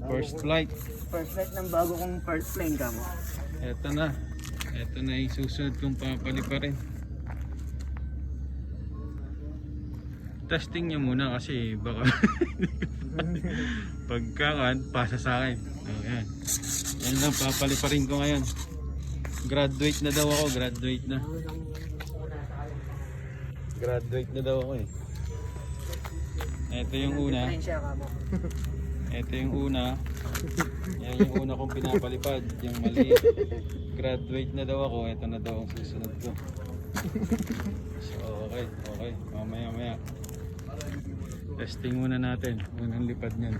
First flight. First flight ng bago kong first plane ka mo. Eto na. Eto na yung susunod kong papaliparin. Testing nyo muna kasi baka pagkaan, pasa sa akin. Ayan. Yan lang, papaliparin ko ngayon. Graduate na daw ako, graduate na. Graduate na daw ako eh. Ito yung una. Diferensya ka mo. Ito yung una. Yan yung una kong pinapalipad. Yung maliit. Graduate na daw ako. Ito na daw ang susunod ko. So okay, okay. Mamaya. Testing muna natin. Unang lipad niyan.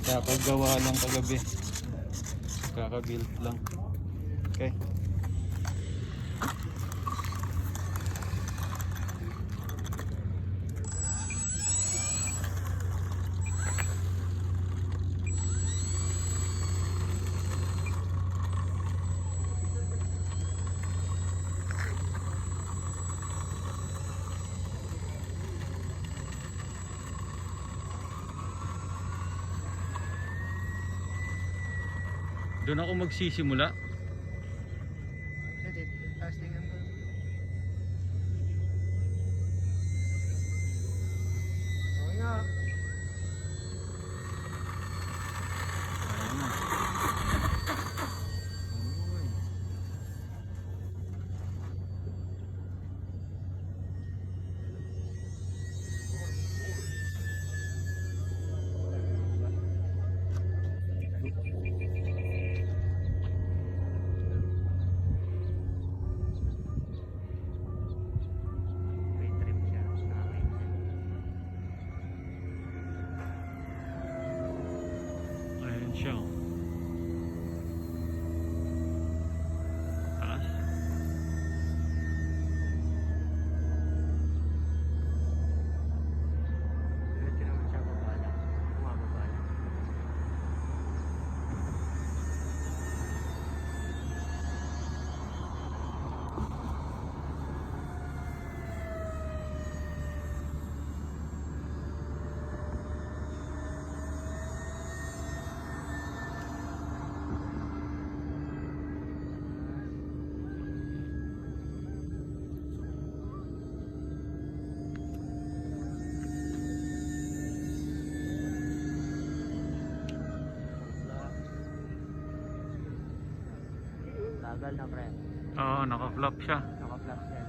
Kakagawa lang kagabi. Kakabuild lang. Okay. Doon ako magsisimula. Edit. Testingan ko. Okay nga. Ayan na. Uy. Ayan siya. Taas. Diretso naman siya baba lang. Bumababa lang. Tagal na pre. Oo, naka-flop siya. Naka-flap siya.